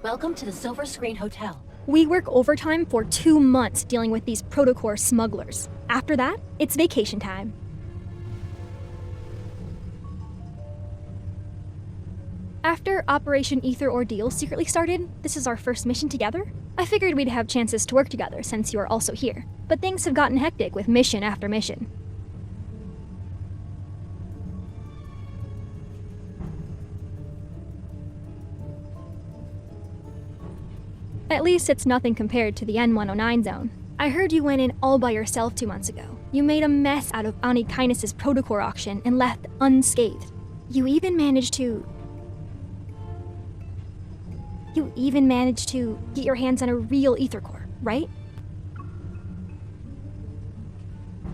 Welcome to the Silver Screen Hotel. We work overtime for 2 months dealing with these protocore smugglers. After that, it's vacation time. After Operation Ether Ordeal secretly started, this is our first mission together. I figured we'd have chances to work together since you are also here, but things have gotten hectic with mission after mission. At least it's nothing compared to the N109 zone. I heard you went in all by yourself 2 months ago. You made a mess out of Ani Kindness's protocore auction and left unscathed. You even managed to get your hands on a real ether core, right?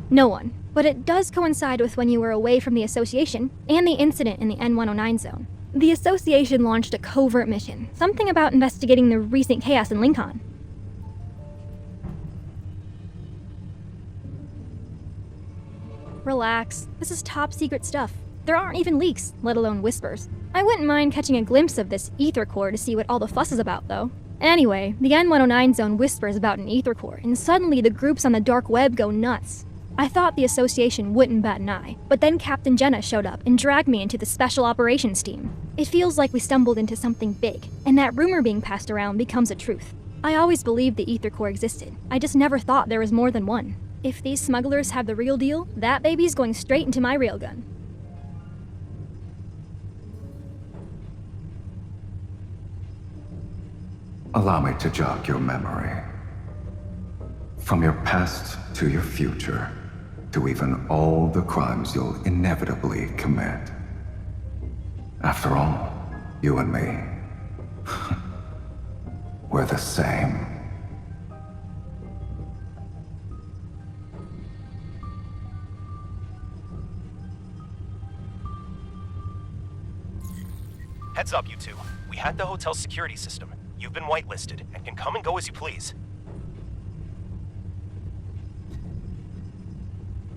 No one. But it does coincide with when you were away from the Association and the incident in the N109 zone. The Association launched a covert mission, something about investigating the recent chaos in Lincoln. Relax, this is top secret stuff. There aren't even leaks, let alone whispers. I wouldn't mind catching a glimpse of this ether core to see what all the fuss is about, though. Anyway, the N109 zone whispers about an ether core, and suddenly the groups on the dark web go nuts. I thought the Association wouldn't bat an eye, but then Captain Jenna showed up and dragged me into the Special Operations team. It feels like we stumbled into something big, and that rumor being passed around becomes a truth. I always believed the ether core existed. I just never thought there was more than one. If these smugglers have the real deal, that baby's going straight into my railgun. Allow me to jog your memory. From your past to your future, to even all the crimes you'll inevitably commit. After all, you and me, we're the same. Heads up, you two. We hacked the hotel's security system. You've been whitelisted and can come and go as you please.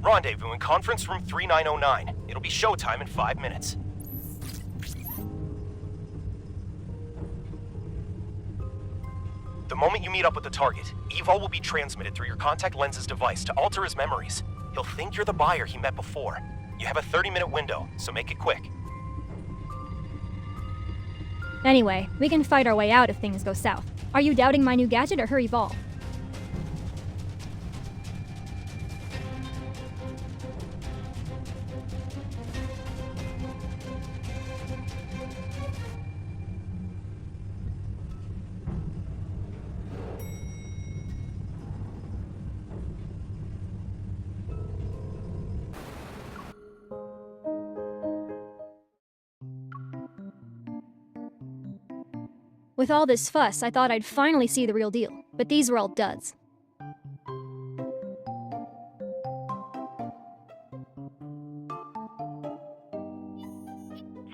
Rendezvous in conference room 3909. It'll be showtime in 5 minutes. The moment you meet up with the target, Evil will be transmitted through your contact lens's device to alter his memories. He'll think you're the buyer he met before. You have a 30-minute window, so make it quick. Anyway, we can fight our way out if things go south. Are you doubting my new gadget or her evolve? With all this fuss, I thought I'd finally see the real deal, but these were all duds.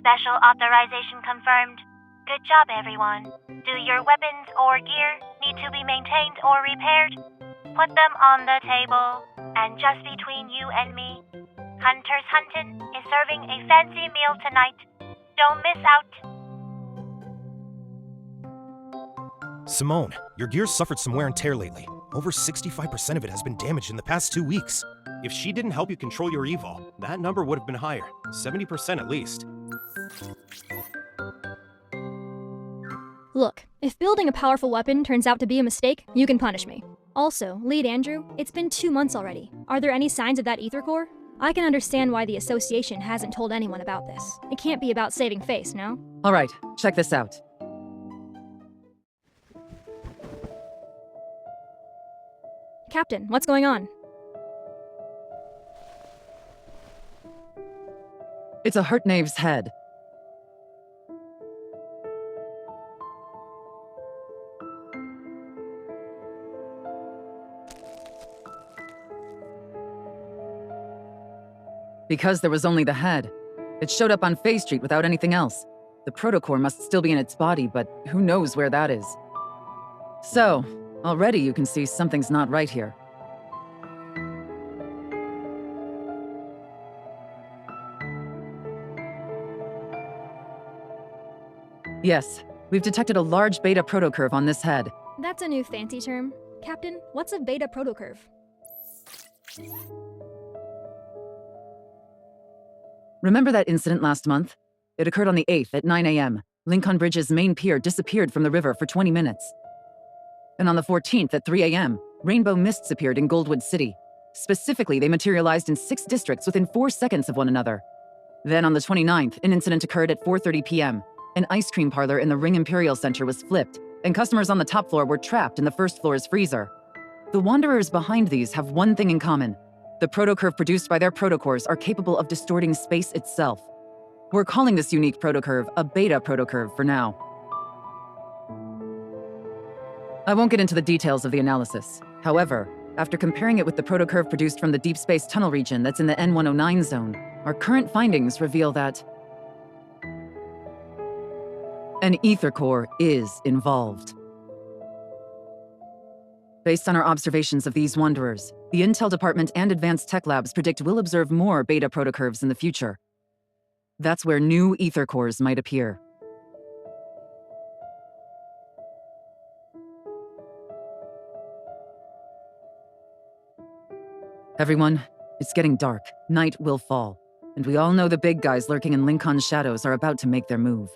Special authorization confirmed. Good job, everyone. Do your weapons or gear need to be maintained or repaired? Put them on the table. And just between you and me, Hunter's Huntin' is serving a fancy meal tonight. Don't miss out. Simone, your gear's suffered some wear and tear lately. Over 65% of it has been damaged in the past 2 weeks. If she didn't help you control your evil, that number would have been higher. 70% at least. Look, if building a powerful weapon turns out to be a mistake, you can punish me. Also, Lead Andrew, it's been 2 months already. Are there any signs of that ether core? I can understand why the Association hasn't told anyone about this. It can't be about saving face, no? Alright, check this out. Captain, what's going on? It's a hurt knave's head. Because there was only the head. It showed up on Faye Street without anything else. The protocore must still be in its body, but who knows where that is. So, already you can see something's not right here. Yes, We've detected a large beta protocurve on this head. That's a new fancy term. Captain, what's a beta protocurve? Remember that incident last month? It occurred on the 8th at 9 a.m. Lincoln Bridge's main pier disappeared from the river for 20 minutes. And on the 14th at 3 a.m., rainbow mists appeared in Goldwood City. Specifically, they materialized in 6 districts within 4 seconds of one another. Then on the 29th, an incident occurred at 4:30 p.m. An ice cream parlor in the Ring Imperial Center was flipped, and customers on the top floor were trapped in the first floor's freezer. The wanderers behind these have one thing in common. The protocurve produced by their protocores are capable of distorting space itself. We're calling this unique protocurve a beta protocurve for now. I won't get into the details of the analysis. However, after comparing it with the protocurve produced from the Deepspace tunnel region that's in the N109 zone, our current findings reveal that an ether core is involved. Based on our observations of these wanderers, the Intel Department and Advanced Tech Labs predict we'll observe more beta protocurves in the future. That's where new ether cores might appear. Everyone, it's getting dark. Night will fall. And we all know the big guys lurking in Lincoln's shadows are about to make their move.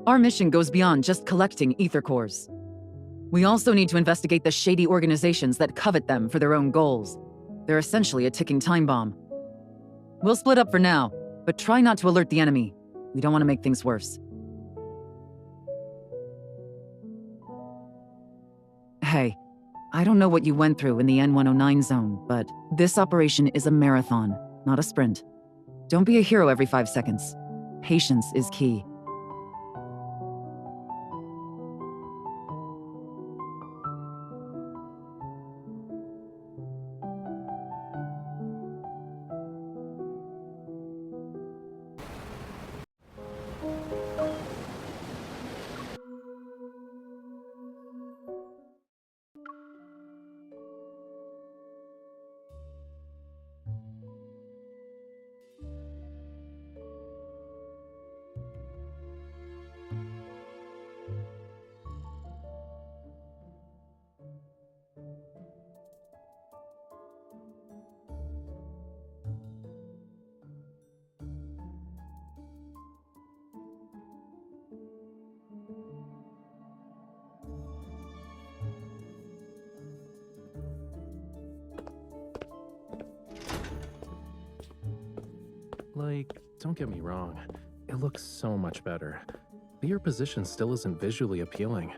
Our mission goes beyond just collecting ether cores. We also need to investigate the shady organizations that covet them for their own goals. They're essentially a ticking time bomb. We'll split up for now, but try not to alert the enemy. We don't want to make things worse. Hey, I don't know what you went through in the N109 zone, but this operation is a marathon, not a sprint. Don't be a hero every 5 seconds. Patience is key. Like, don't get me wrong, it looks so much better, but your position still isn't visually appealing.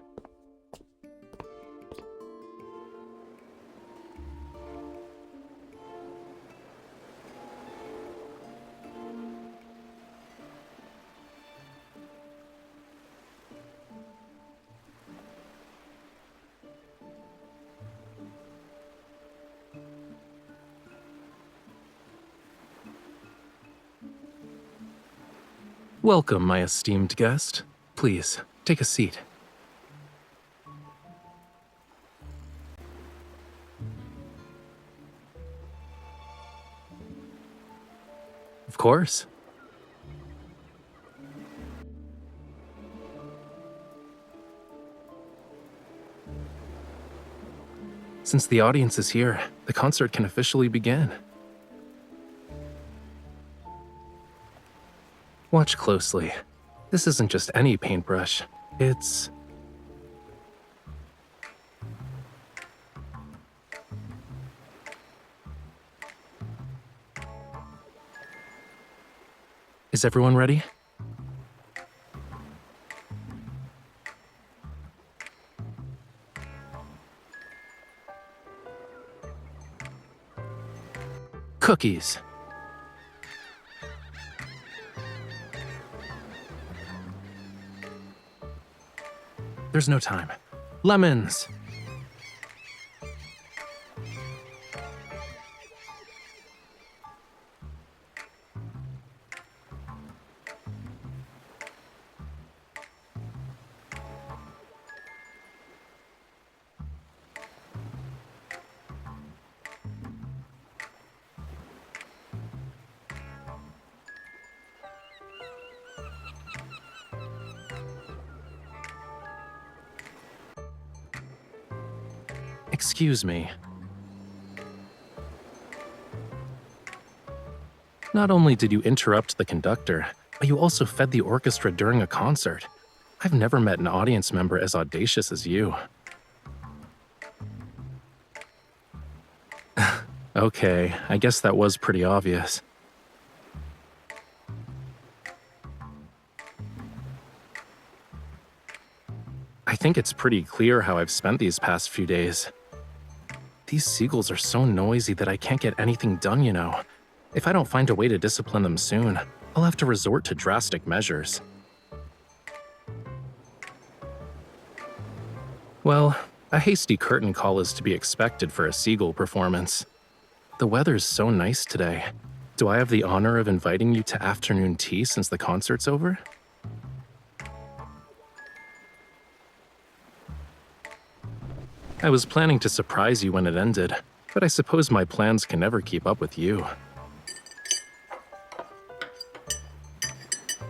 Welcome, my esteemed guest. Please, take a seat. Of course. Since the audience is here, the concert can officially begin. Watch closely. This isn't just any paintbrush. It's... Is everyone ready? Cookies. There's no time. Lemons. Excuse me. Not only did you interrupt the conductor, but you also fed the orchestra during a concert. I've never met an audience member as audacious as you. Okay, I guess that was pretty obvious. I think it's pretty clear how I've spent these past few days. These seagulls are so noisy that I can't get anything done, you know. If I don't find a way to discipline them soon, I'll have to resort to drastic measures. Well, a hasty curtain call is to be expected for a seagull performance. The weather's so nice today. Do I have the honor of inviting you to afternoon tea since the concert's over? I was planning to surprise you when it ended, but I suppose my plans can never keep up with you.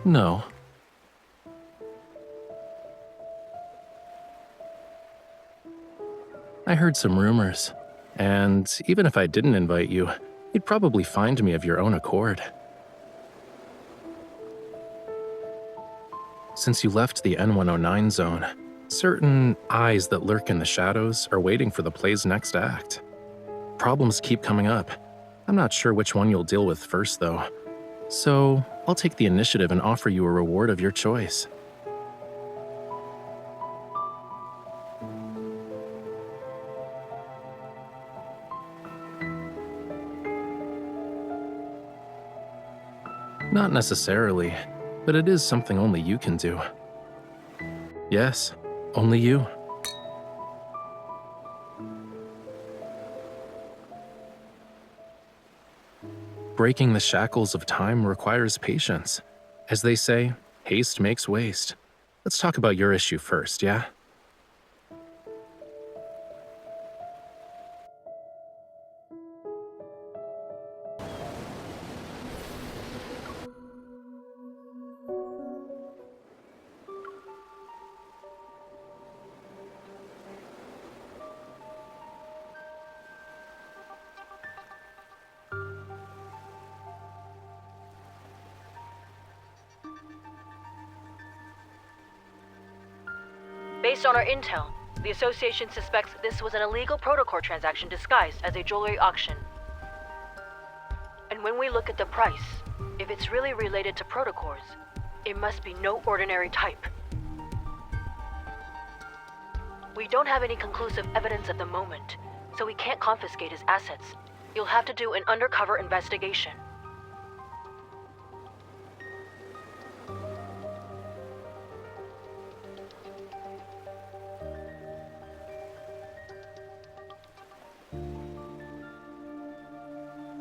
No. I heard some rumors, and even if I didn't invite you, you'd probably find me of your own accord. Since you left the N109 zone, certain eyes that lurk in the shadows are waiting for the play's next act. Problems keep coming up. I'm not sure which one you'll deal with first, though. So, I'll take the initiative and offer you a reward of your choice. Not necessarily, but it is something only you can do. Yes, only you. Breaking the shackles of time requires patience. As they say, haste makes waste. Let's talk about your issue first, yeah? Based on our intel, the Association suspects this was an illegal Protocol transaction disguised as a jewelry auction. And when we look at the price, if it's really related to Protocors, it must be no ordinary type. We don't have any conclusive evidence at the moment, so we can't confiscate his assets. You'll have to do an undercover investigation.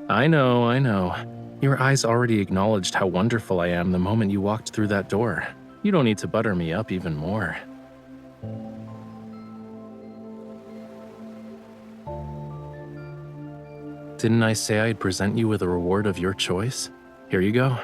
I know. Your eyes already acknowledged how wonderful I am the moment you walked through that door. You don't need to butter me up even more. Didn't I say I'd present you with a reward of your choice? Here you go.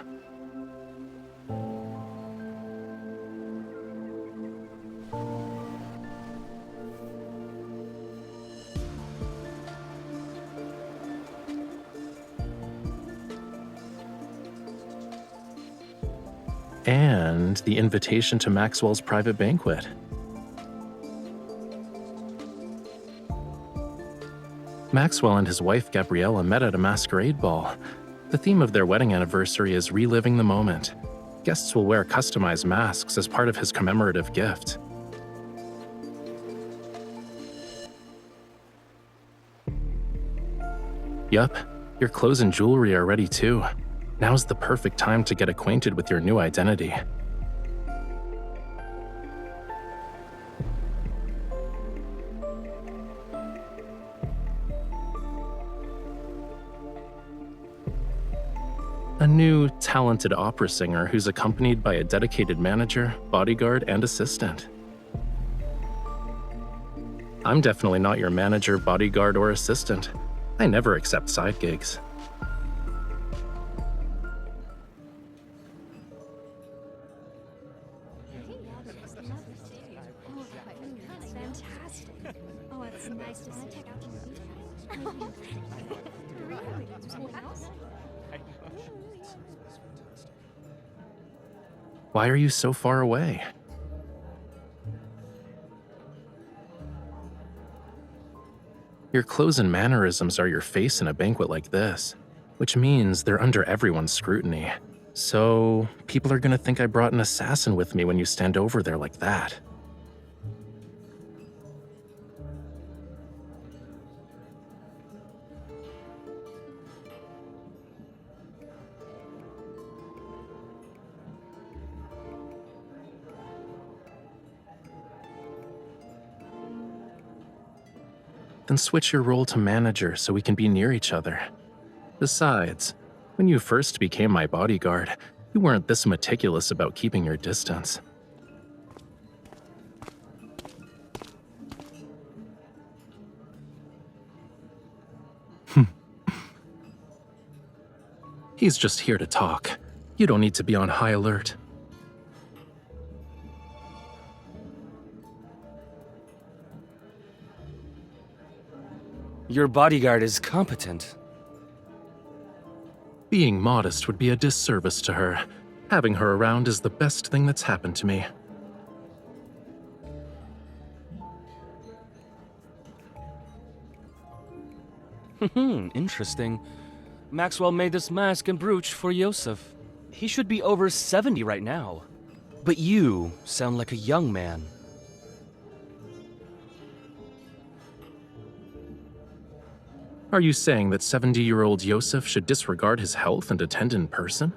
And the invitation to Maxwell's private banquet. Maxwell and his wife Gabriella met at a masquerade ball. The theme of their wedding anniversary is reliving the moment. Guests will wear customized masks as part of his commemorative gift. Yup, your clothes and jewelry are ready too. Now's the perfect time to get acquainted with your new identity. A new, talented opera singer who's accompanied by a dedicated manager, bodyguard, and assistant. I'm definitely not your manager, bodyguard, or assistant. I never accept side gigs. Oh, it's nice to see. Check out Why are you so far away? Your clothes and mannerisms are your face in a banquet like this, which means they're under everyone's scrutiny. So, people are gonna think I brought an assassin with me when you stand over there like that. Then switch your role to manager so we can be near each other. Besides, when you first became my bodyguard, you weren't this meticulous about keeping your distance. He's just here to talk. You don't need to be on high alert. Your bodyguard is competent. Being modest would be a disservice to her. Having her around is the best thing that's happened to me. Interesting. Maxwell made this mask and brooch for Yosef. He should be over 70 right now. But you sound like a young man. Are you saying that 70-year-old Yosef should disregard his health and attend in person?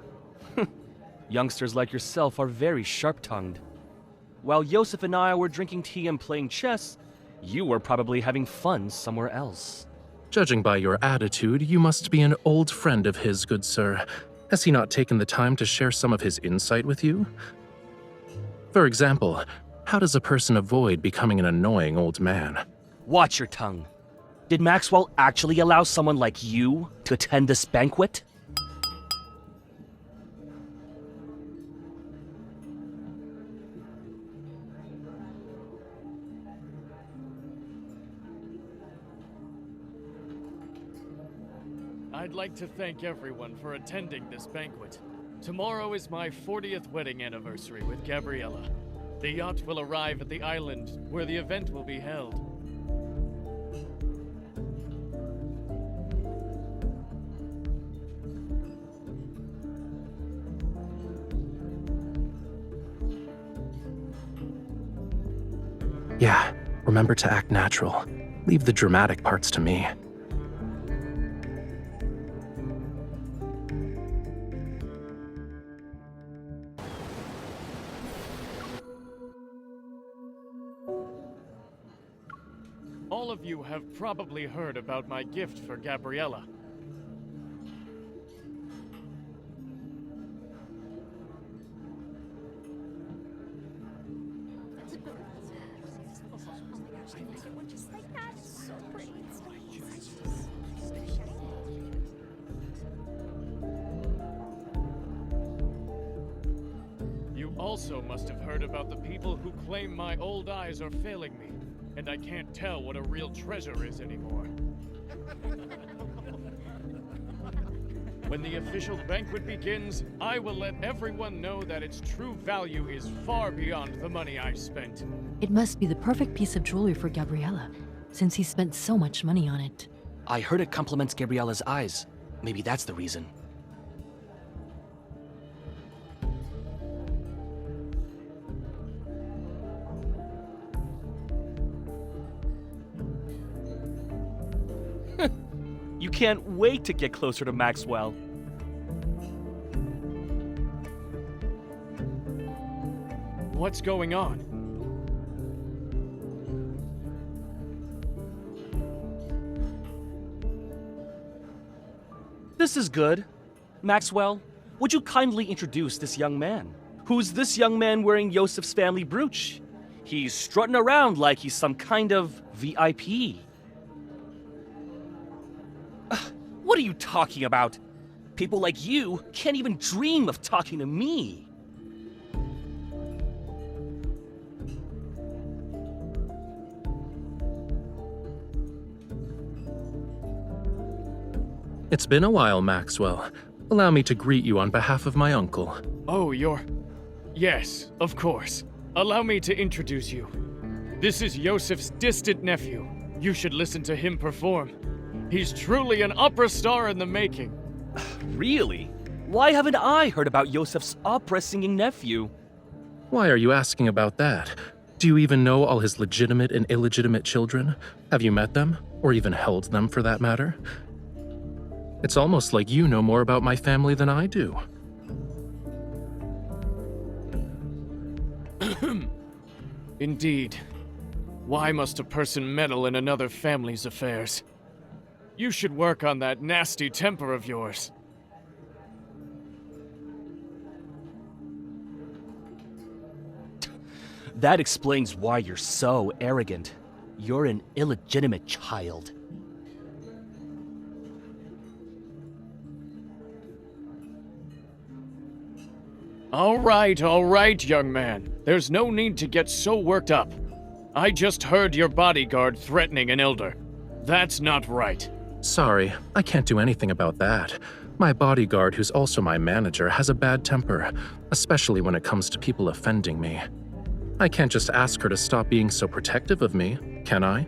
Youngsters like yourself are very sharp-tongued. While Yosef and I were drinking tea and playing chess, you were probably having fun somewhere else. Judging by your attitude, you must be an old friend of his, good sir. Has he not taken the time to share some of his insight with you? For example, how does a person avoid becoming an annoying old man? Watch your tongue. Did Maxwell actually allow someone like you to attend this banquet? I'd like to thank everyone for attending this banquet. Tomorrow is my 40th wedding anniversary with Gabriella. The yacht will arrive at the island where the event will be held. Yeah, remember to act natural. Leave the dramatic parts to me. All of you have probably heard about my gift for Gabriella. You also must have heard about the people who claim my old eyes are failing me, and I can't tell what a real treasure is anymore. When the official banquet begins, I will let everyone know that its true value is far beyond the money I spent. It must be the perfect piece of jewelry for Gabriella, since he spent so much money on it. I heard it compliments Gabriella's eyes. Maybe that's the reason. You can't wait to get closer to Maxwell. What's going on? This is good. Maxwell, would you kindly introduce this young man? Who's this young man wearing Yosef's family brooch? He's strutting around like he's some kind of VIP. What are you talking about? People like you can't even dream of talking to me. It's been a while, Maxwell. Allow me to greet you on behalf of my uncle. Oh, Yes, of course. Allow me to introduce you. This is Yosef's distant nephew. You should listen to him perform. He's truly an opera star in the making. Really? Why haven't I heard about Yosef's opera-singing nephew? Why are you asking about that? Do you even know all his legitimate and illegitimate children? Have you met them? Or even held them, for that matter? It's almost like you know more about my family than I do. Indeed. Why must a person meddle in another family's affairs? You should work on that nasty temper of yours. That explains why you're so arrogant. You're an illegitimate child. All right, young man. There's no need to get so worked up. I just heard your bodyguard threatening an elder. That's not right. Sorry, I can't do anything about that. My bodyguard, who's also my manager, has a bad temper, especially when it comes to people offending me. I can't just ask her to stop being so protective of me, can I?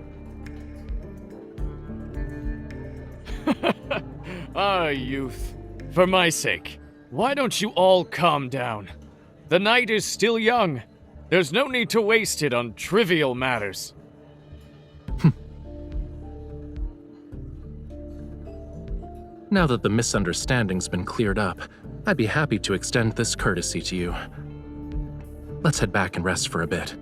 Ah, youth. For my sake, why don't you all calm down? The night is still young. There's no need to waste it on trivial matters. Now that the misunderstanding's been cleared up, I'd be happy to extend this courtesy to you. Let's head back and rest for a bit.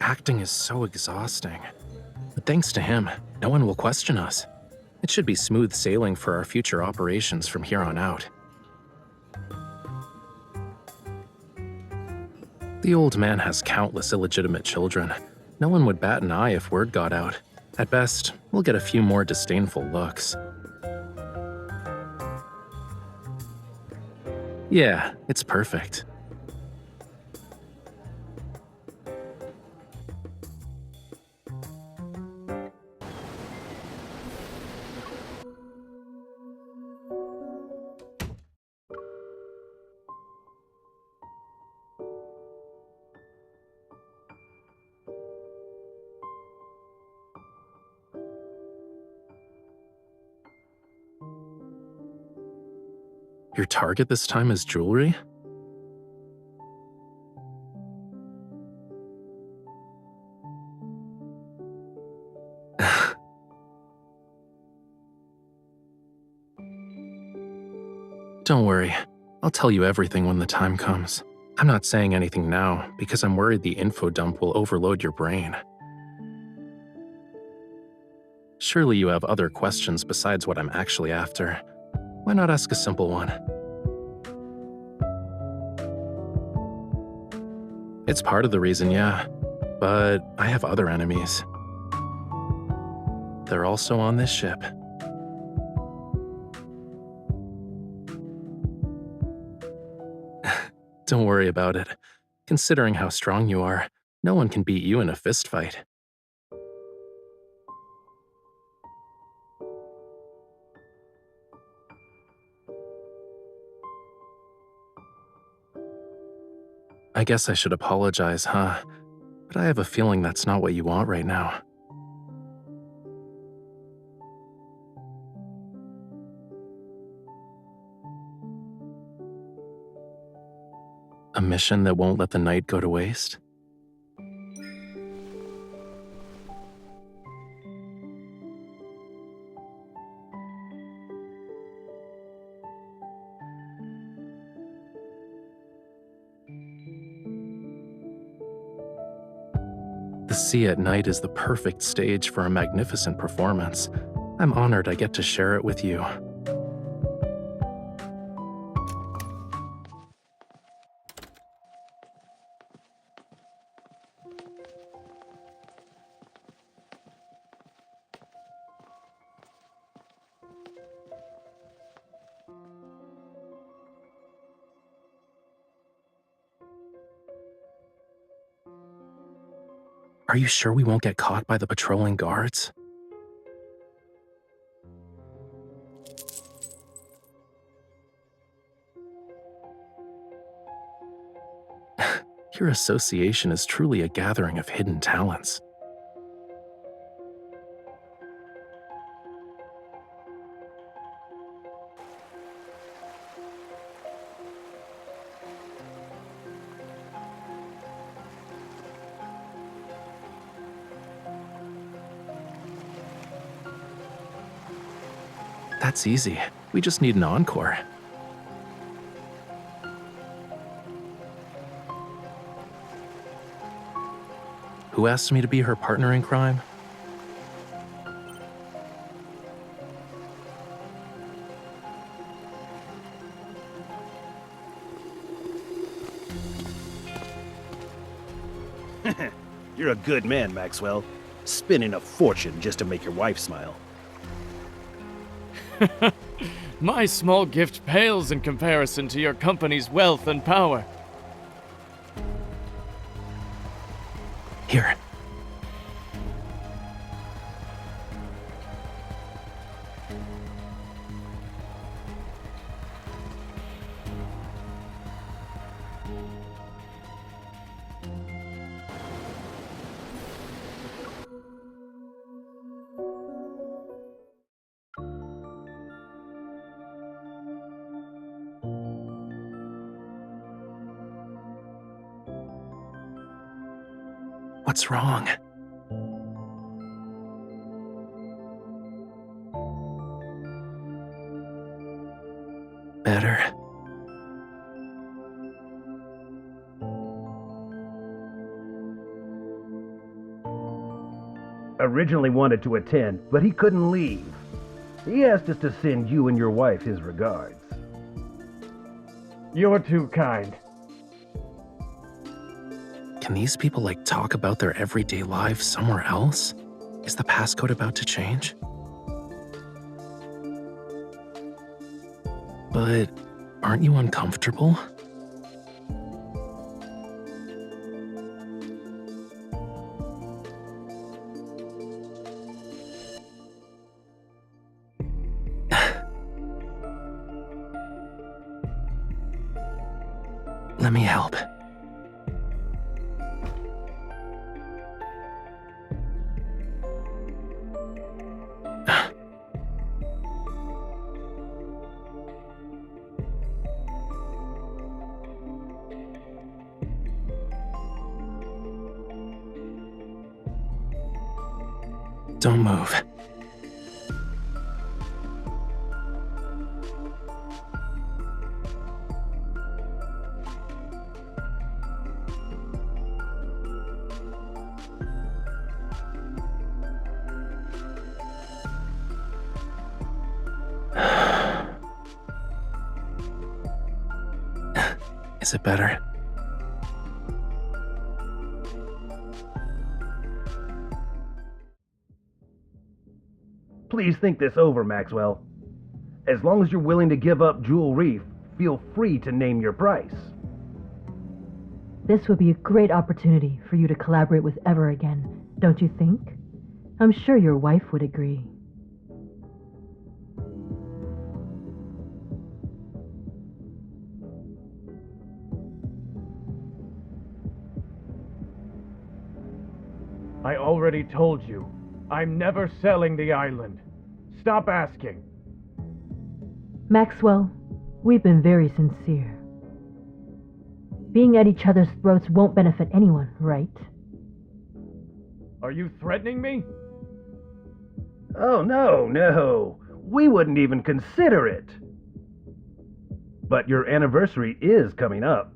Acting is so exhausting. But thanks to him, no one will question us. It should be smooth sailing for our future operations from here on out. The old man has countless illegitimate children. No one would bat an eye if word got out. At best, we'll get a few more disdainful looks. Yeah, it's perfect. Your target this time is jewelry? Don't worry, I'll tell you everything when the time comes. I'm not saying anything now because I'm worried the info dump will overload your brain. Surely you have other questions besides what I'm actually after. Why not ask a simple one? It's part of the reason, yeah, but I have other enemies. They're also on this ship. Don't worry about it. Considering how strong you are, no one can beat you in a fistfight. I guess I should apologize, huh? But I have a feeling that's not what you want right now. A mission that won't let the night go to waste? The sea at night is the perfect stage for a magnificent performance. I'm honored I get to share it with you. Are you sure we won't get caught by the patrolling guards? Your association is truly a gathering of hidden talents. That's easy. We just need an encore. Who asked me to be her partner in crime? You're a good man, Maxwell. Spending a fortune just to make your wife smile. My small gift pales in comparison to your company's wealth and power. Here. What's wrong? Better. Originally wanted to attend, but he couldn't leave. He asked us to send you and your wife his regards. You're too kind. Can these people, talk about their everyday lives somewhere else? Is the passcode about to change? But aren't you uncomfortable? Let me help. Don't move. Is it better? Please think this over, Maxwell. As long as you're willing to give up Jewel Reef, feel free to name your price. This would be a great opportunity for you to collaborate with Ever again, don't you think? I'm sure your wife would agree. I already told you, I'm never selling the island. Stop asking. Maxwell, we've been very sincere. Being at each other's throats won't benefit anyone, right? Are you threatening me? Oh, no. We wouldn't even consider it. But your anniversary is coming up.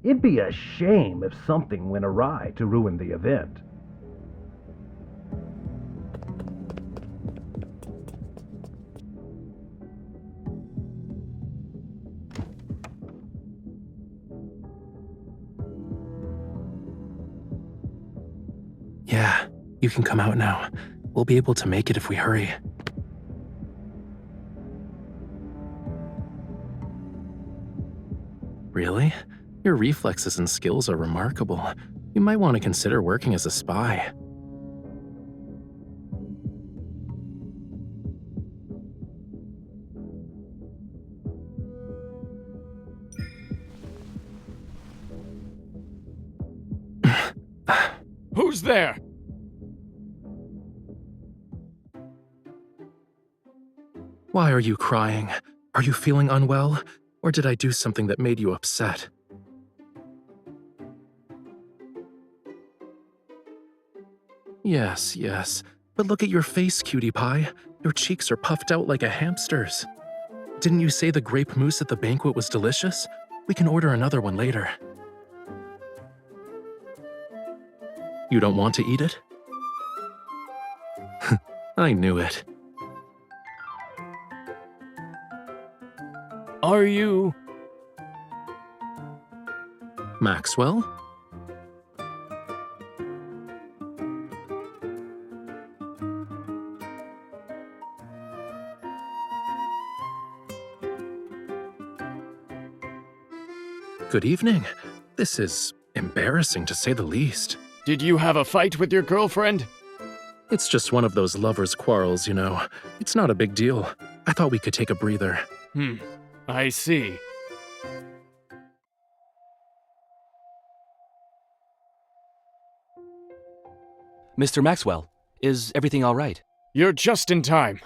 It'd be a shame if something went awry to ruin the event. Yeah, you can come out now. We'll be able to make it if we hurry. Really? Your reflexes and skills are remarkable. You You might want to consider working as a spy. Who's there? Why are you crying? Are you feeling unwell? Or did I do something that made you upset? Yes, but look at your face, cutie pie. Your cheeks are puffed out like a hamster's. Didn't you say the grape mousse at the banquet was delicious? We can order another one later. You don't want to eat it? I knew it. Are you... Maxwell? Good evening. This is embarrassing to say the least. Did you have a fight with your girlfriend? It's just one of those lovers' quarrels, you know. It's not a big deal. I thought we could take a breather. I see. Mr. Maxwell, is everything all right? You're just in time.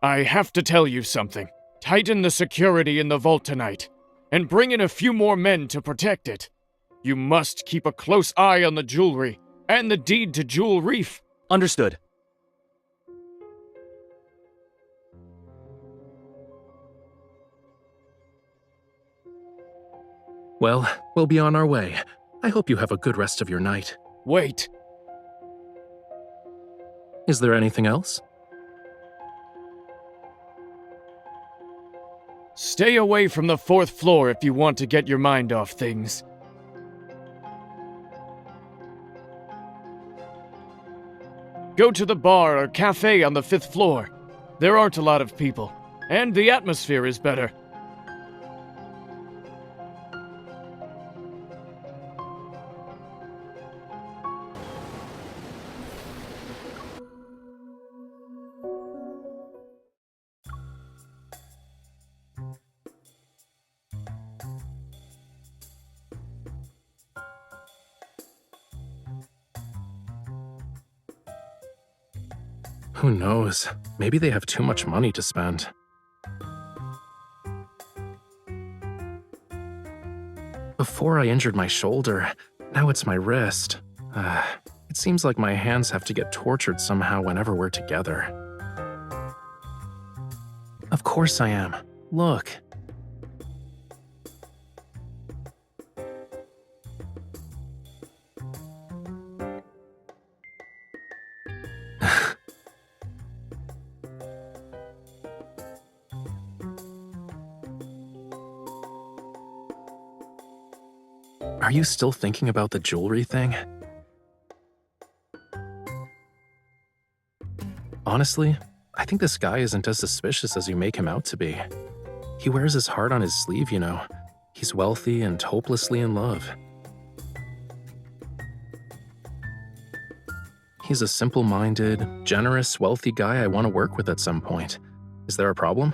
I have to tell you something. Tighten the security in the vault tonight, and bring in a few more men to protect it. You must keep a close eye on the jewelry, and the deed to Jewel Reef. Understood. Well, we'll be on our way. I hope you have a good rest of your night. Wait. Is there anything else? Stay away from the 4th floor if you want to get your mind off things. Go to the bar or cafe on the 5th floor. There aren't a lot of people, and the atmosphere is better. Who knows? Maybe they have too much money to spend. Before I injured my shoulder, now it's my wrist. It seems like my hands have to get tortured somehow whenever we're together. Of course I am. Look. Are you still thinking about the jewelry thing? Honestly, I think this guy isn't as suspicious as you make him out to be. He wears his heart on his sleeve, you know. He's wealthy and hopelessly in love. He's a simple-minded, generous, wealthy guy I want to work with at some point. Is there a problem?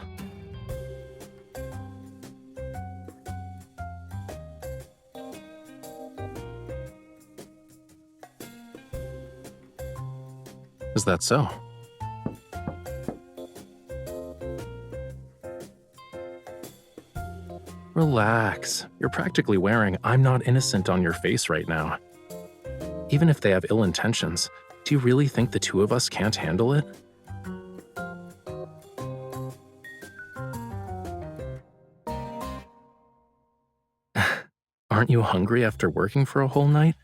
Is that so? Relax. You're practically wearing "I'm not innocent" on your face right now. Even if they have ill intentions, do you really think the two of us can't handle it? Aren't you hungry after working for a whole night?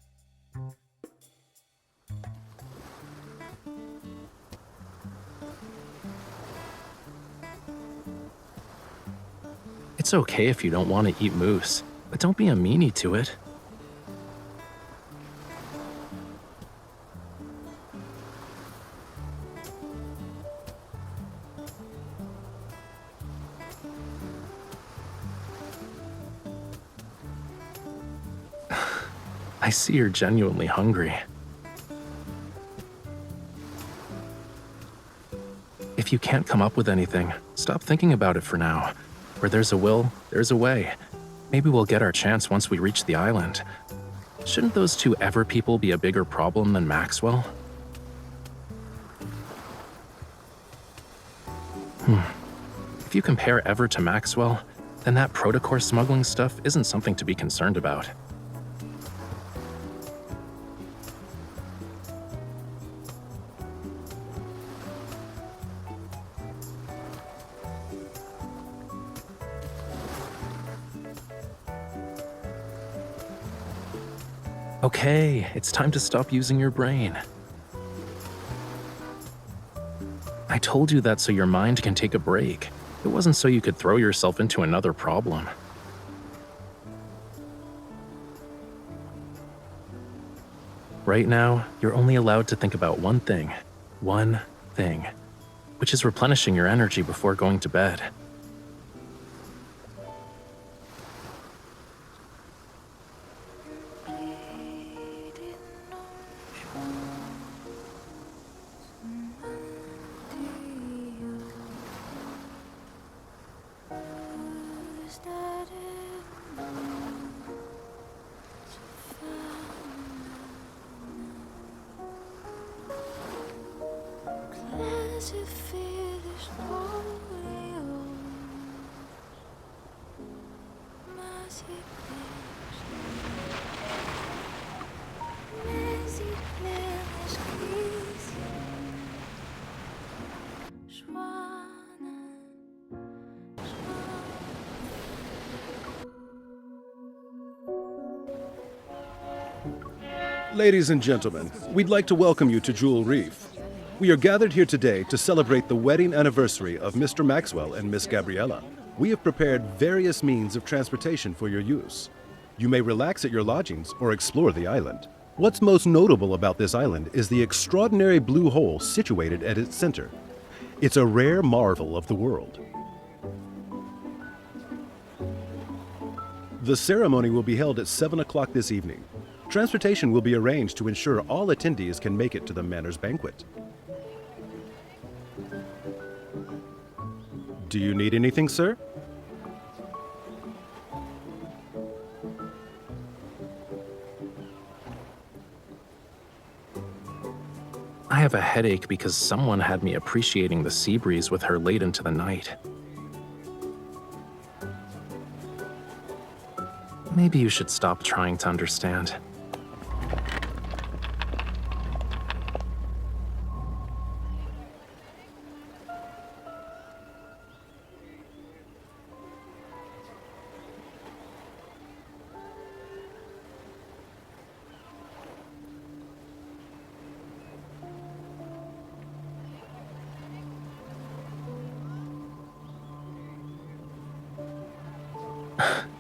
It's okay if you don't want to eat moose, but don't be a meanie to it. I I see you're genuinely hungry. If you can't come up with anything, stop thinking about it for now. Where there's a will, there's a way. Maybe we'll get our chance once we reach the island. Shouldn't those two Ever people be a bigger problem than Maxwell? If you compare Ever to Maxwell, then that protocore smuggling stuff isn't something to be concerned about. Okay, it's time to stop using your brain. I told you that so your mind can take a break. It wasn't so you could throw yourself into another problem. Right now, you're only allowed to think about one thing, which is replenishing your energy before going to bed. Ladies and gentlemen, we'd like to welcome you to Jewel Reef. We are gathered here today to celebrate the wedding anniversary of Mr. Maxwell and Miss Gabriella. We have prepared various means of transportation for your use. You may relax at your lodgings or explore the island. What's most notable about this island is the extraordinary blue hole situated at its center. It's a rare marvel of the world. The ceremony will be held at 7 o'clock this evening. Transportation will be arranged to ensure all attendees can make it to the Manor's banquet. Do you need anything, sir? I have a headache because someone had me appreciating the sea breeze with her late into the night. Maybe you should stop trying to understand.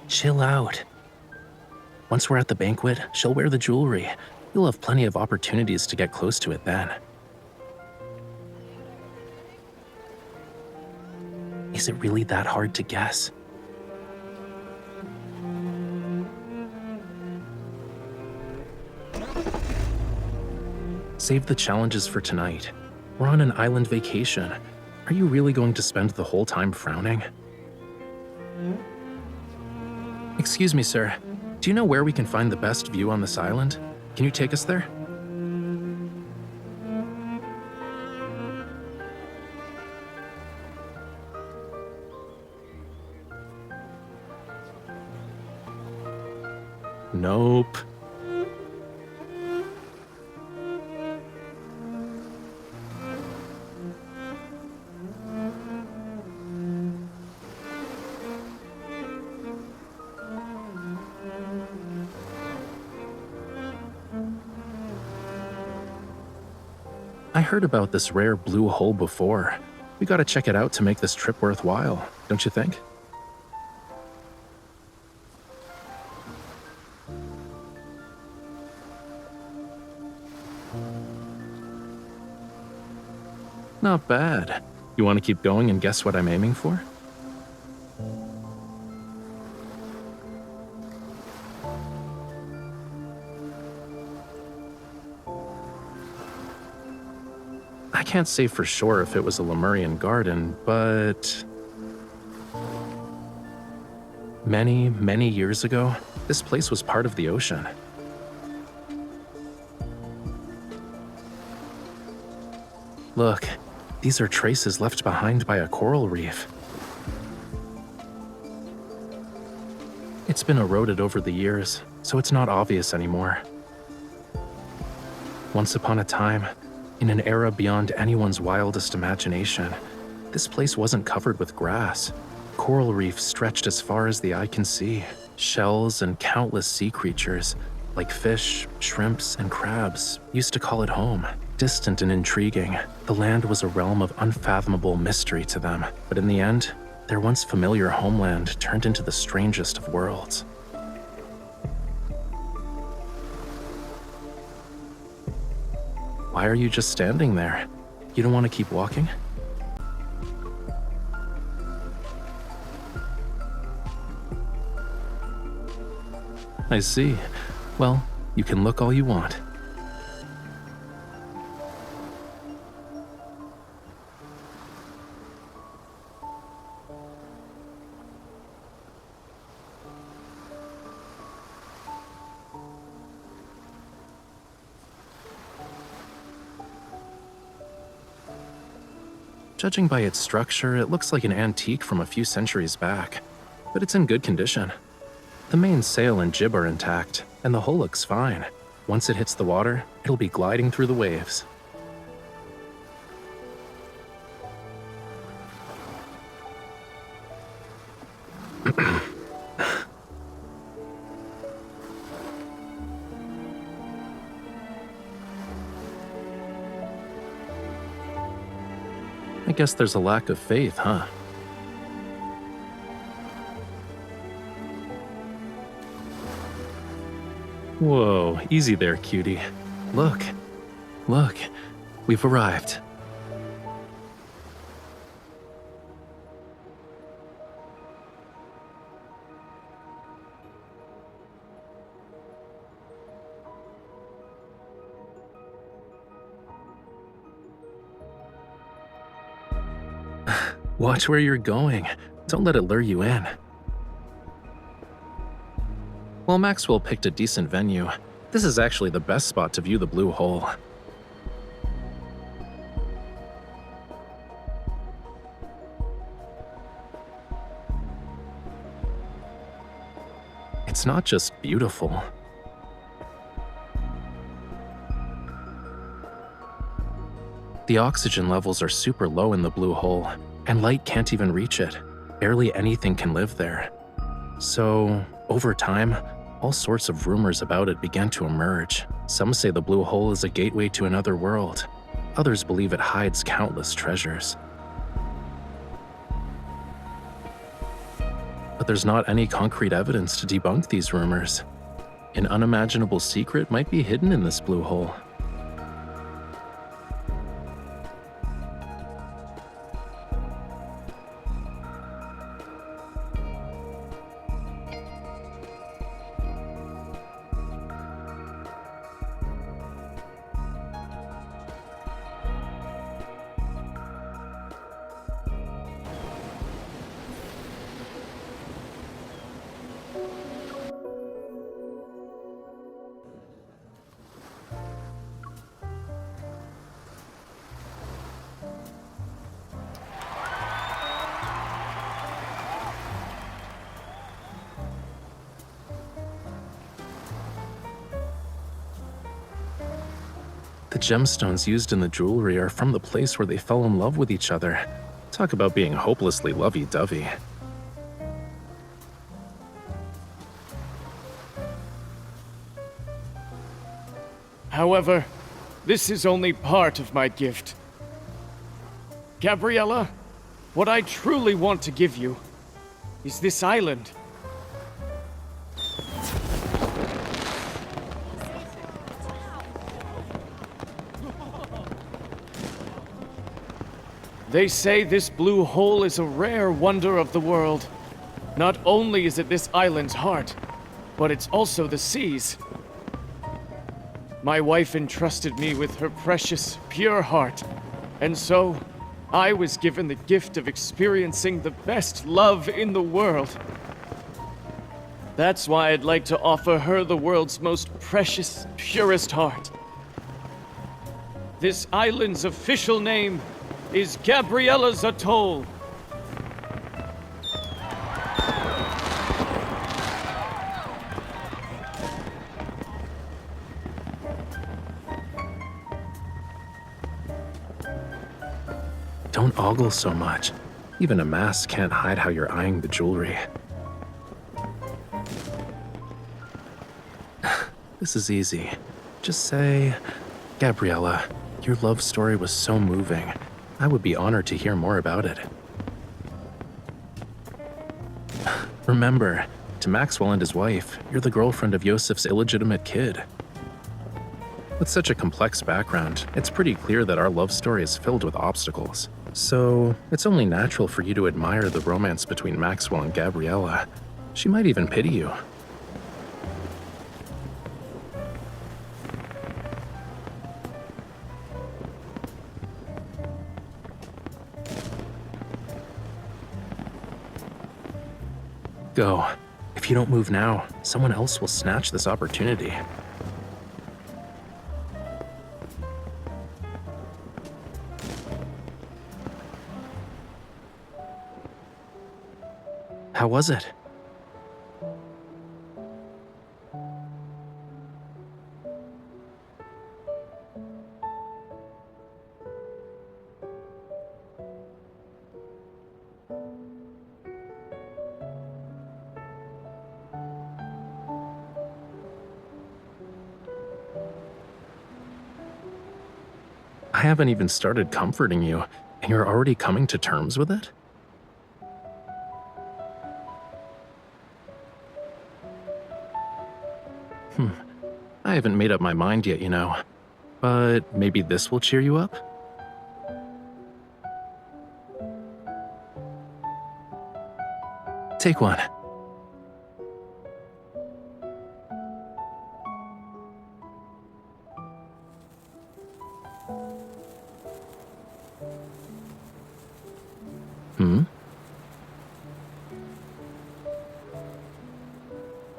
Chill out. Once we're at the banquet, she'll wear the jewelry. You'll have plenty of opportunities to get close to it then. Is it really that hard to guess? Save the challenges for tonight. We're on an island vacation. Are you really going to spend the whole time frowning? Excuse me, sir. Do you know where we can find the best view on this island? Can you take us there? Nope. I heard about this rare blue hole before. We gotta check it out to make this trip worthwhile, don't you think? Not bad. You want to keep going and guess what I'm aiming for? I can't say for sure if it was a Lemurian garden, but many, many years ago, this place was part of the ocean. Look, these are traces left behind by a coral reef. It's been eroded over the years, so it's not obvious anymore. Once upon a time, in an era beyond anyone's wildest imagination, this place wasn't covered with grass. Coral reefs stretched as far as the eye can see. Shells and countless sea creatures, like fish, shrimps, and crabs, used to call it home. Distant and intriguing, the land was a realm of unfathomable mystery to them. But in the end, their once familiar homeland turned into the strangest of worlds. Why are you just standing there? You don't want to keep walking? I see. Well, you can look all you want. Judging by its structure, it looks like an antique from a few centuries back, but it's in good condition. The main sail and jib are intact, and the hull looks fine. Once it hits the water, it'll be gliding through the waves. I guess there's a lack of faith, huh? Whoa, easy there, cutie. Look, we've arrived. Watch where you're going. Don't let it lure you in. While Maxwell picked a decent venue, this is actually the best spot to view the blue hole. It's not just beautiful. The oxygen levels are super low in the blue hole, and light can't even reach it. Barely anything can live there. So, over time, all sorts of rumors about it began to emerge. Some say the blue hole is a gateway to another world. Others believe it hides countless treasures. But there's not any concrete evidence to debunk these rumors. An unimaginable secret might be hidden in this blue hole. The gemstones used in the jewelry are from the place where they fell in love with each other. Talk about being hopelessly lovey-dovey. However, this is only part of my gift. Gabriella, what I truly want to give you is this island. They say this blue hole is a rare wonder of the world. Not only is it this island's heart, but it's also the sea's. My wife entrusted me with her precious, pure heart, And so, I was given the gift of experiencing the best love in the world. That's why I'd like to offer her the world's most precious, purest heart. This island's official name is Gabriella's Atoll. Don't ogle so much. Even a mask can't hide how you're eyeing the jewelry. This is easy. Just say, Gabriella, your love story was so moving. I would be honored to hear more about it. Remember, to Maxwell and his wife, you're the girlfriend of Yosef's illegitimate kid. With such a complex background, it's pretty clear that our love story is filled with obstacles. So, it's only natural for you to admire the romance between Maxwell and Gabriella. She might even pity you. Go. If you don't move now, someone else will snatch this opportunity. How was it? I haven't even started comforting you, and you're already coming to terms with it? I haven't made up my mind yet, you know. But maybe this will cheer you up? Take one.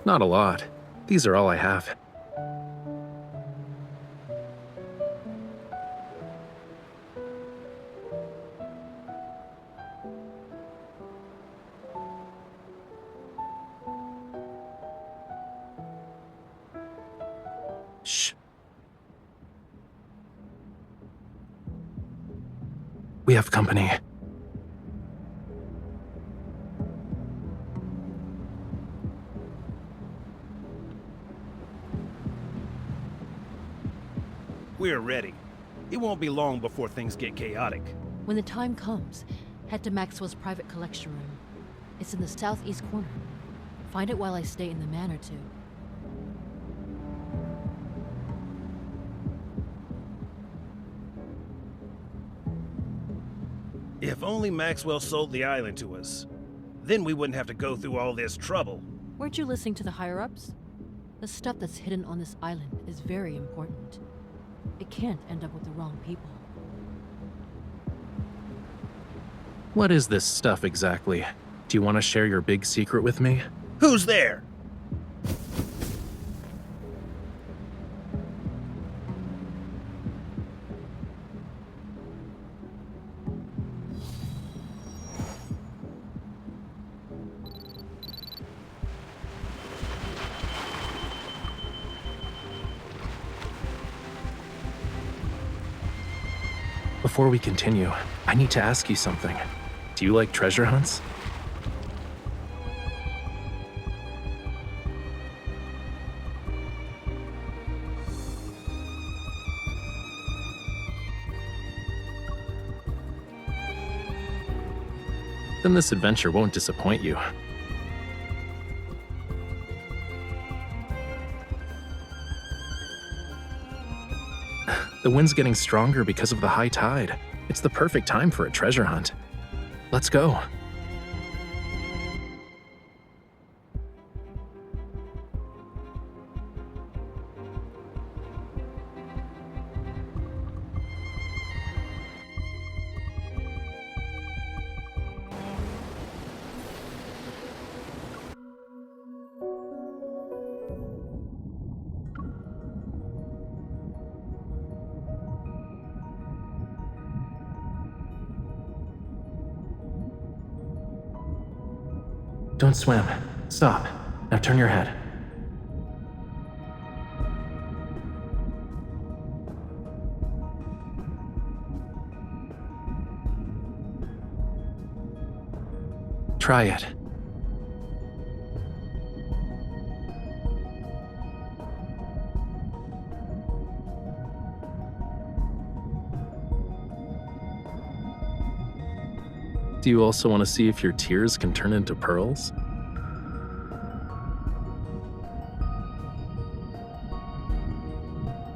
Not a lot. These are all I have. Shh. We have company. We're ready. It won't be long before things get chaotic. When the time comes, head to Maxwell's private collection room. It's in the southeast corner. Find it while I stay in the manor, too. If only Maxwell sold the island to us. Then we wouldn't have to go through all this trouble. Weren't you listening to the higher-ups? The stuff that's hidden on this island is very important. It can't end up with the wrong people. What is this stuff exactly? Do you want to share your big secret with me? Who's there? Before we continue, I need to ask you something. Do you like treasure hunts? Then this adventure won't disappoint you. The wind's getting stronger because of the high tide. It's the perfect time for a treasure hunt. Let's go. Don't swim. Stop. Now turn your head. Try it. Do you also want to see if your tears can turn into pearls?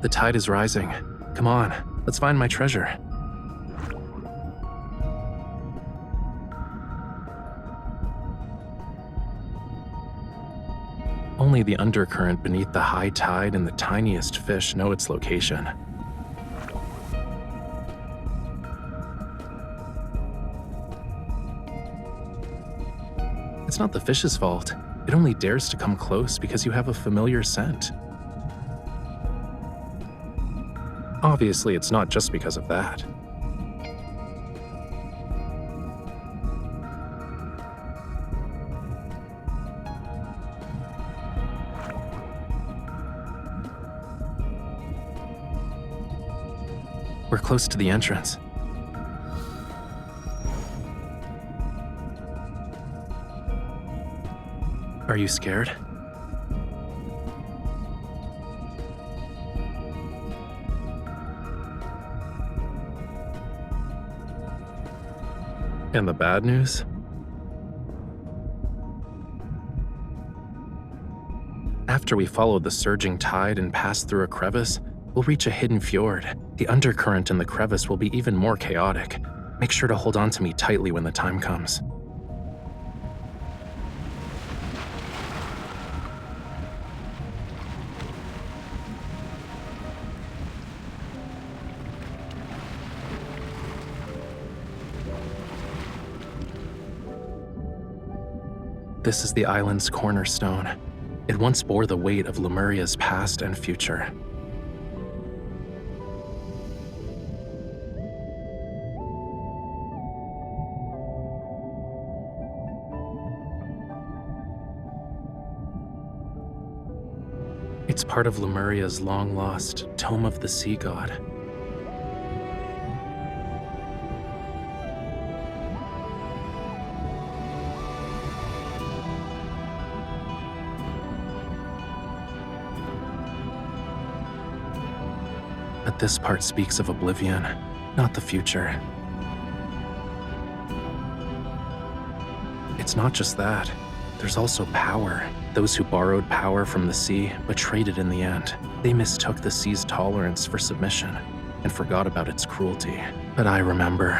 The tide is rising. Come on, let's find my treasure. Only the undercurrent beneath the high tide and the tiniest fish know its location. It's not the fish's fault. It only dares to come close because you have a familiar scent. Obviously, it's not just because of that. We're close to the entrance. Are you scared? And the bad news? After we follow the surging tide and pass through a crevice, we'll reach a hidden fjord. The undercurrent in the crevice will be even more chaotic. Make sure to hold on to me tightly when the time comes. This is the island's cornerstone. It once bore the weight of Lemuria's past and future. It's part of Lemuria's long-lost Tome of the Sea God. But this part speaks of oblivion, not the future. It's not just that. There's also power. Those who borrowed power from the sea but traded in the end. They mistook the sea's tolerance for submission and forgot about its cruelty. But I remember,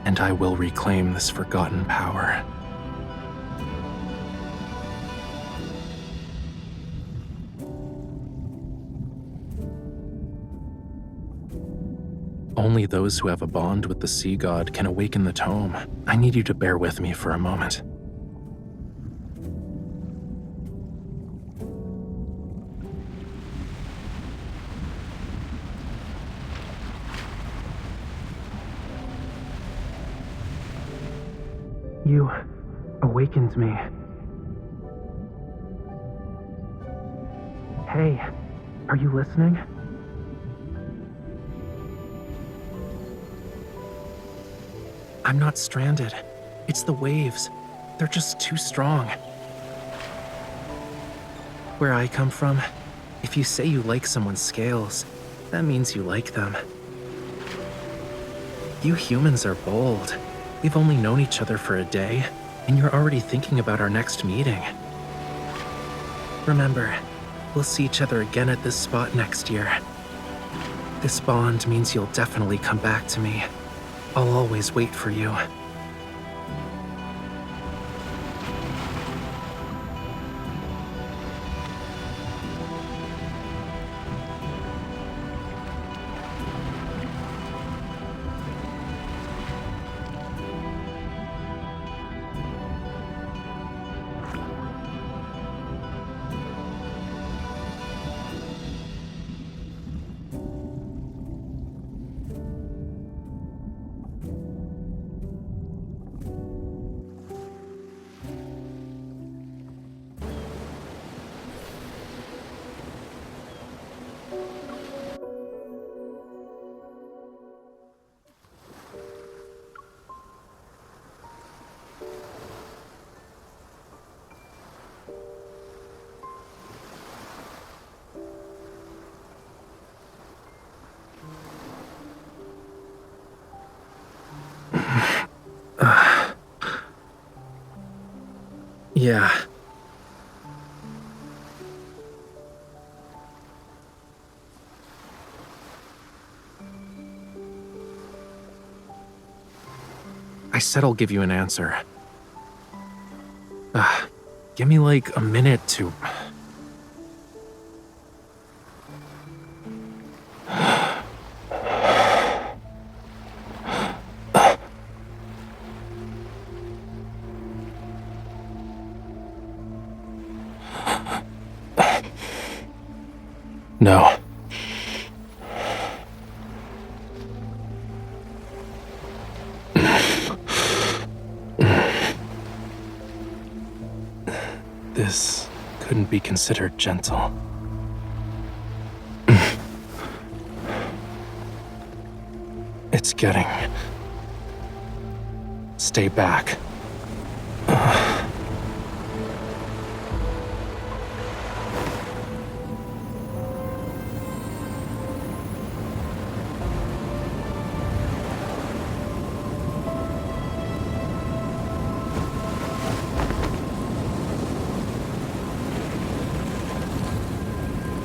and I will reclaim this forgotten power. Only those who have a bond with the sea god can awaken the tome. I need you to bear with me for a moment. You awakened me. Hey, are you listening? I'm not stranded. It's the waves. They're just too strong. Where I come from, if you say you like someone's scales, that means you like them. You humans are bold. We've only known each other for a day, and you're already thinking about our next meeting. Remember, we'll see each other again at this spot next year. This bond means you'll definitely come back to me. I'll always wait for you. Yeah. I said I'll give you an answer. Give me like a minute to... No. This couldn't be considered gentle. It's getting... Stay back.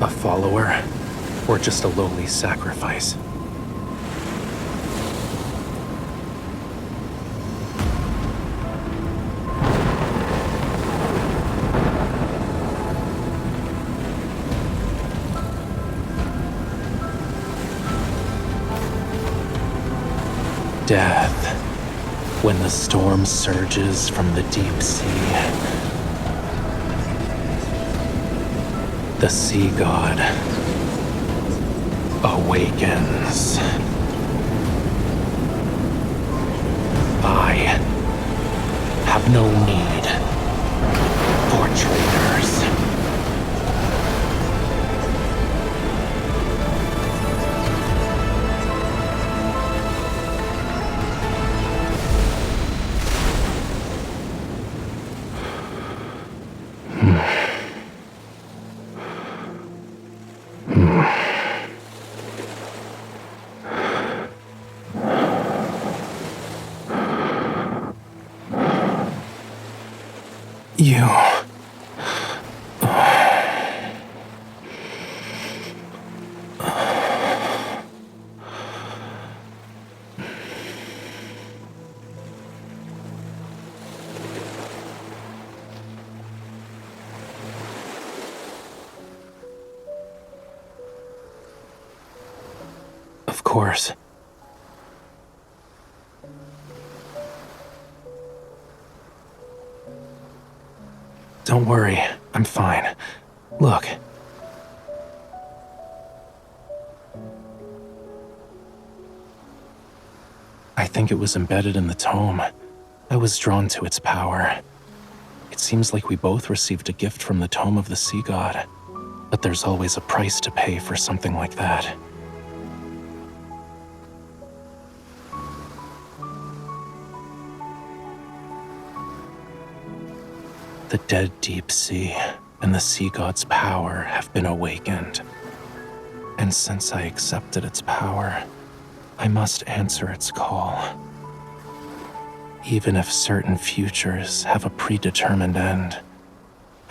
A follower, or just a lowly sacrifice? Death, when the storm surges from the deep sea. The sea god awakens. I have no need for traitors. You... Of course. Don't worry, I'm fine. Look. I think it was embedded in the tome. I was drawn to its power. It seems like we both received a gift from the tome of the sea god. But there's always a price to pay for something like that. The dead deep sea and the sea god's power have been awakened. And since I accepted its power, I must answer its call. Even if certain futures have a predetermined end,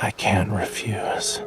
I can't refuse.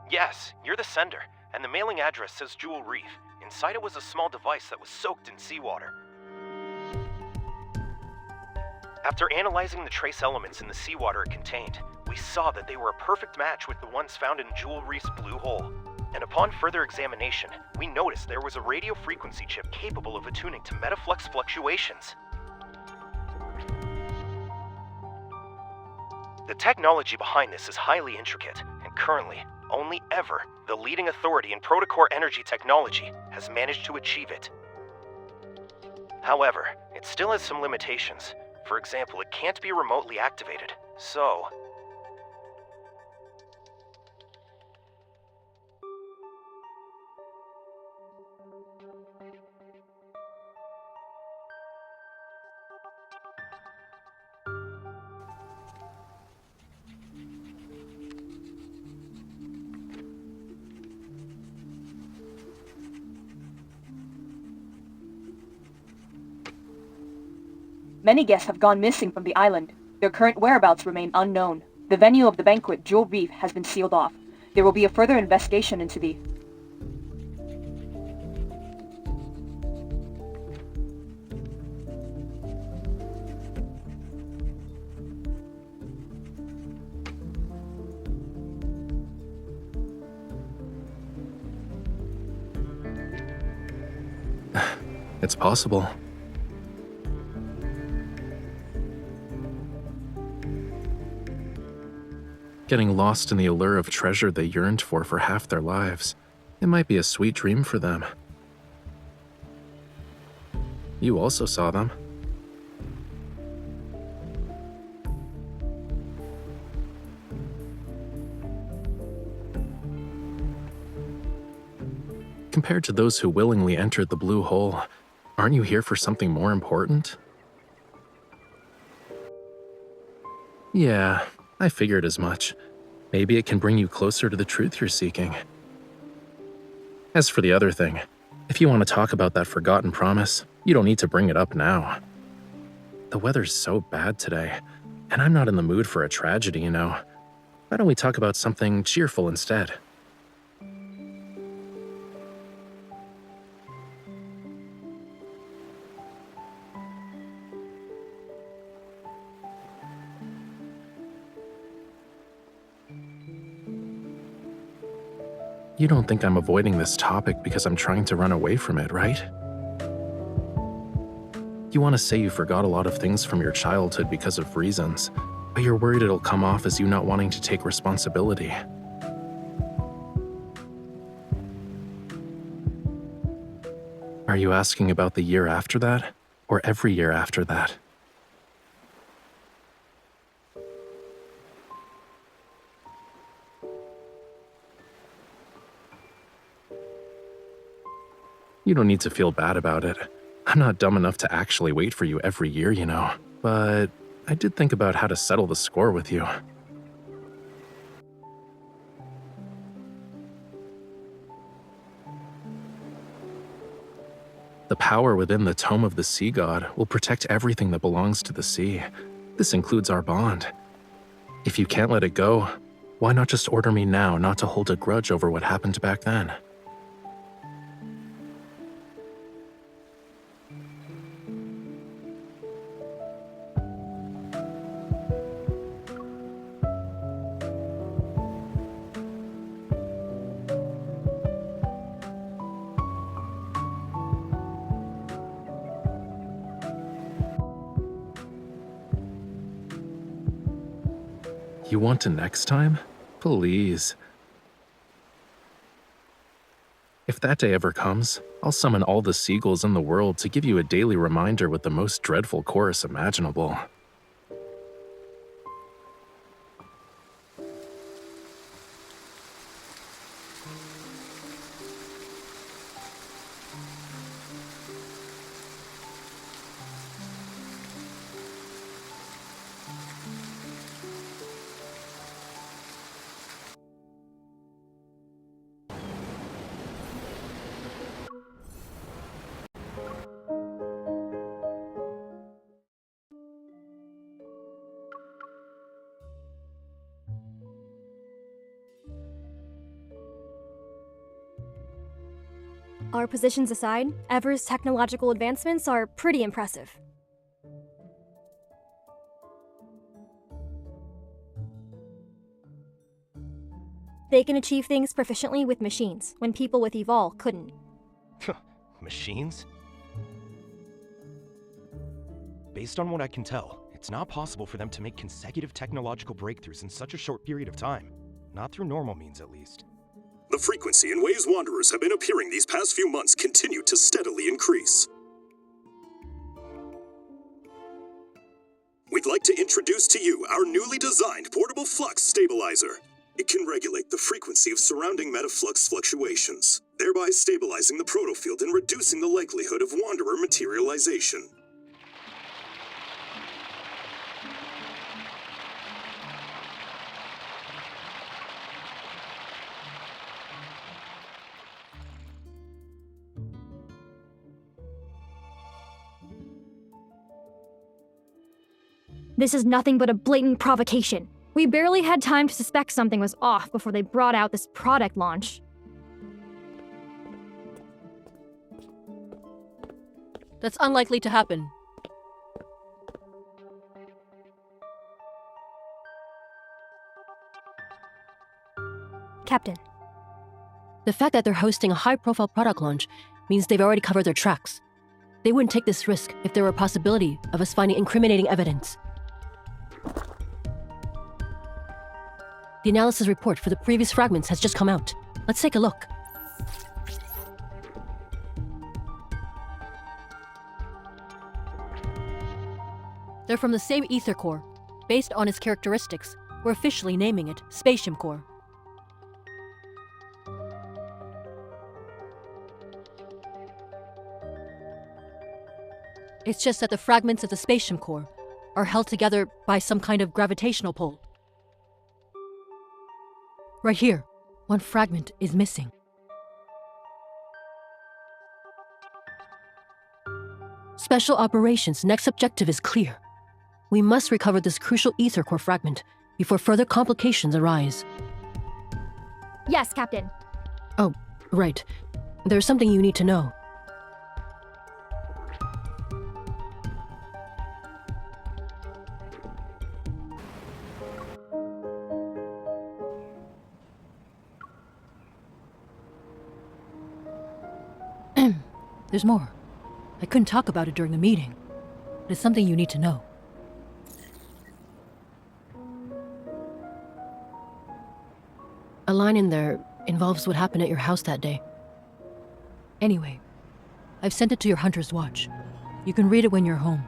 Yes, you're the sender, and the mailing address says Jewel Reef. Inside it was a small device that was soaked in seawater. After analyzing the trace elements in the seawater it contained, we saw that they were a perfect match with the ones found in Jewel Reef's blue hole. And upon further examination, we noticed there was a radio frequency chip capable of attuning to metaflux fluctuations. The technology behind this is highly intricate, and currently, only ever, the leading authority in protocore energy technology has managed to achieve it. However, it still has some limitations. For example, it can't be remotely activated, so... Many guests have gone missing from the island. Their current whereabouts remain unknown. The venue of the banquet, Jewel Reef, has been sealed off. There will be a further investigation into the... It's possible. Getting lost in the allure of treasure they yearned for half their lives. It might be a sweet dream for them. You also saw them. Compared to those who willingly entered the blue hole, aren't you here for something more important? Yeah, I figured as much. Maybe it can bring you closer to the truth you're seeking. As for the other thing, if you want to talk about that forgotten promise, you don't need to bring it up now. The weather's so bad today, and I'm not in the mood for a tragedy, you know. Why don't we talk about something cheerful instead? You don't think I'm avoiding this topic because I'm trying to run away from it, right? You want to say you forgot a lot of things from your childhood because of reasons, but you're worried it'll come off as you not wanting to take responsibility. Are you asking about the year after that, or every year after that? You don't need to feel bad about it. I'm not dumb enough to actually wait for you every year, you know. But I did think about how to settle the score with you. The power within the Tome of the Sea God will protect everything that belongs to the sea. This includes our bond. If you can't let it go, why not just order me now not to hold a grudge over what happened back then? You want to next time? Please. If that day ever comes, I'll summon all the seagulls in the world to give you a daily reminder with the most dreadful chorus imaginable. Our positions aside, Ever's technological advancements are pretty impressive. They can achieve things proficiently with machines, when people with Evol couldn't. Machines? Based on what I can tell, it's not possible for them to make consecutive technological breakthroughs in such a short period of time. Not through normal means, at least. The frequency in ways wanderers have been appearing these past few months continue to steadily increase. We'd like to introduce to you our newly designed portable flux stabilizer. It can regulate the frequency of surrounding metaflux fluctuations, thereby stabilizing the protofield and reducing the likelihood of wanderer materialization. This is nothing but a blatant provocation. We barely had time to suspect something was off before they brought out this product launch. That's unlikely to happen. Captain. The fact that they're hosting a high-profile product launch means they've already covered their tracks. They wouldn't take this risk if there were a possibility of us finding incriminating evidence. The analysis report for the previous fragments has just come out. Let's take a look. They're from the same ether core. Based on its characteristics, we're officially naming it Spatium Core. It's just that the fragments of the Spatium Core are held together by some kind of gravitational pull. Right here, one fragment is missing. Special Operations' next objective is clear. We must recover this crucial ether core fragment before further complications arise. Yes, Captain. Oh, right. There's something you need to know. There's more. I couldn't talk about it during the meeting, but it's something you need to know. A line in there involves what happened at your house that day. Anyway, I've sent it to your Hunter's Watch. You can read it when you're home.